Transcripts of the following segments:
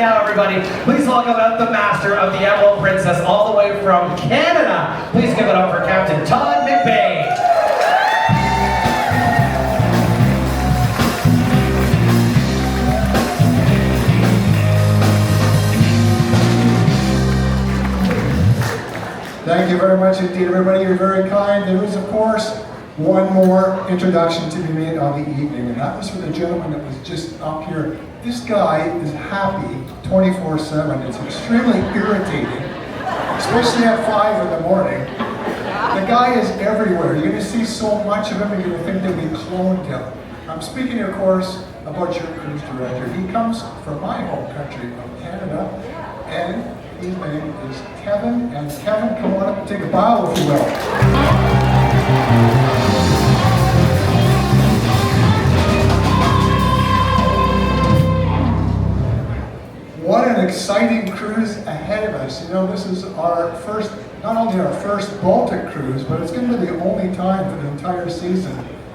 now, everybody, please welcome out the master of the Emerald Princess all the way from Canada. Please give it up for Captain Todd McBain. Thank you very much indeed, everybody. You're very kind. There is, of course, one more introduction to be made on the evening, and that was for the gentleman that was just up here. This guy is happy 24/7. It's extremely irritating, especially at 5 in the morning. The guy is everywhere. You're going to see so much of him, you're going to think that we cloned him. I'm speaking, of course, about your cruise director. He comes from my home country of Canada, and his name is Kevin. And Kevin, come on up and take a bow, if you will. What an exciting cruise ahead of us. You know, this is our first, not only our first Baltic cruise, but it's going to be the only time for the entire season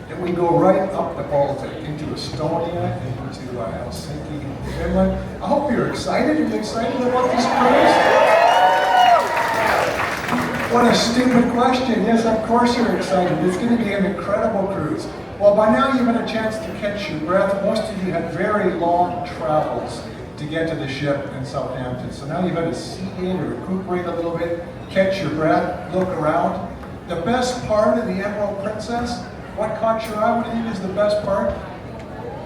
that we go right up the Baltic into Estonia, into Helsinki, Finland. I hope you're excited. Are you excited about this cruise? What a stupid question. Yes, of course you're excited. It's going to be an incredible cruise. Well, by now you've had a chance to catch your breath. Most of you had very long travels to get to the ship in Southampton. So now you've had to seat in or recuperate a little bit, catch your breath, look around. The best part of the Emerald Princess, what caught your eye? What do you think is the best part?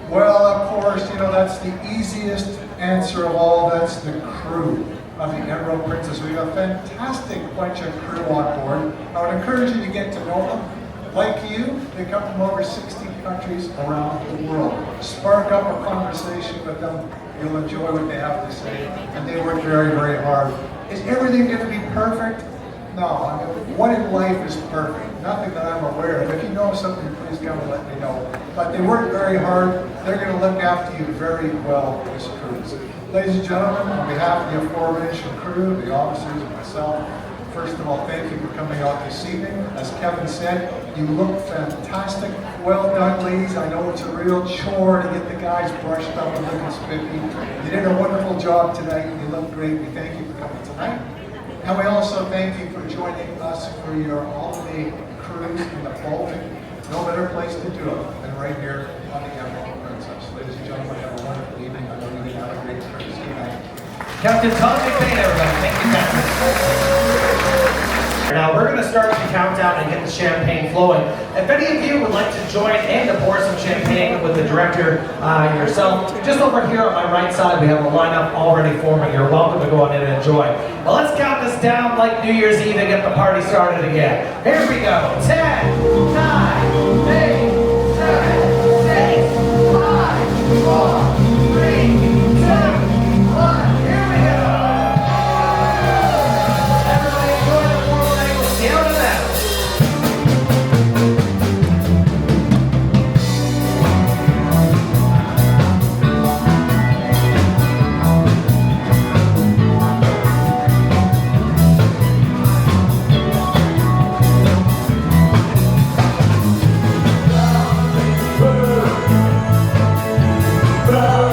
Well, of course, you know, that's the easiest answer of all. That's the crew of the Emerald Princess. We have a fantastic bunch of crew on board. I would encourage you to get to know them. Like you, they come from over 60 countries around the world. Spark up a conversation with them. You'll enjoy what they have to say. And they work very, very hard. Is everything going to be perfect? No. I mean, what in life is perfect? Nothing that I'm aware of. If you know something, please come and let me know. But they work very hard. They're going to look after you very well this cruise. Ladies and gentlemen, on behalf of the aforementioned crew, the officers, and myself, first of all, thank you for coming out this evening. As Kevin said, you look fantastic. Well done, ladies. I know it's a real chore to get the guys brushed up and looking spiffy. You did a wonderful job tonight. You look great. We thank you for coming tonight. And we also thank you for joining us for your holiday cruise in the Baltic. No better place to do it than right here on the Emerald Princess. Ladies and gentlemen, have a wonderful evening. I know you're going to have a great cruise. Good night. Captain Todd McBain, everybody. Thank you, Captain. Now we're going to start the countdown and get the champagne flowing. If any of you would like to join in to pour some champagne with the director yourself, just over here on my right side we have a lineup already forming. You're welcome to go on in and enjoy. Well, let's count this down like New Year's Eve and get the party started again. Here we go. 10, 9, 8, 7, 6, 5, 4, 3, 2, 1. Here we go. Everybody enjoy the formal angle. See how it is. Bye.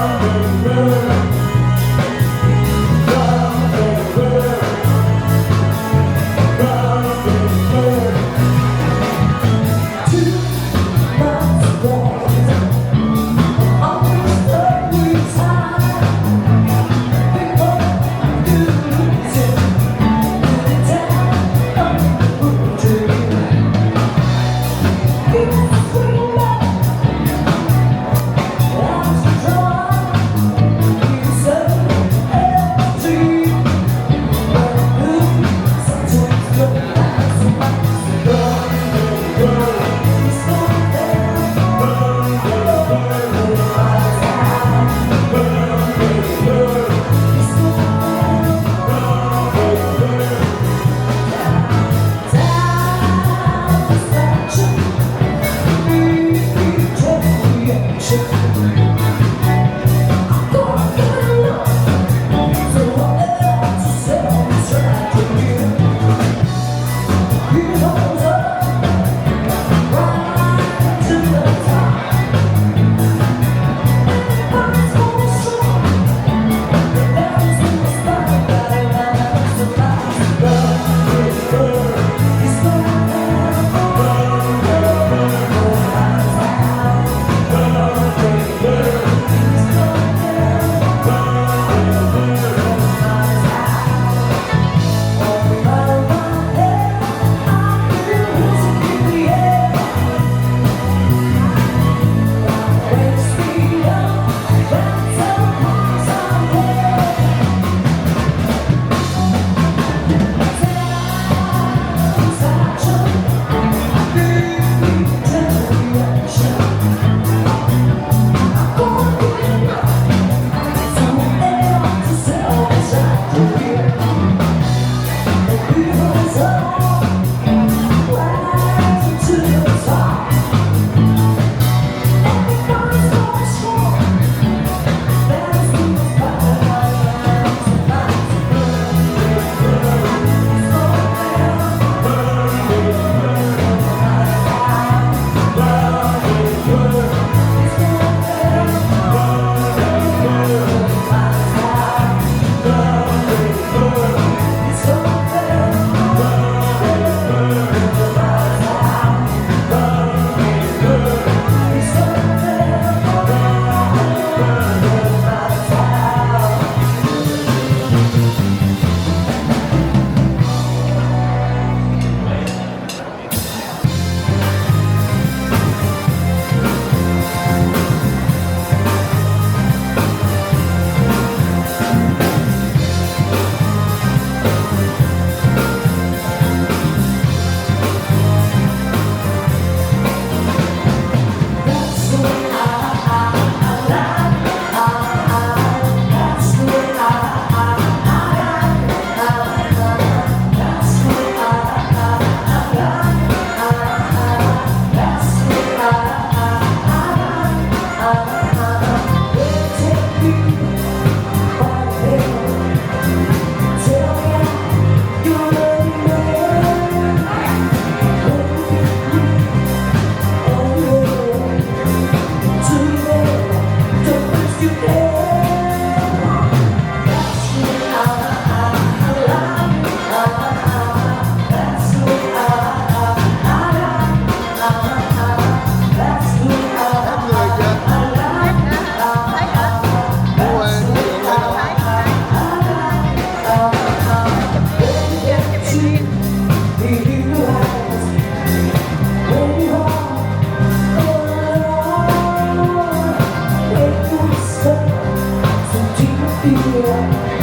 Thank you.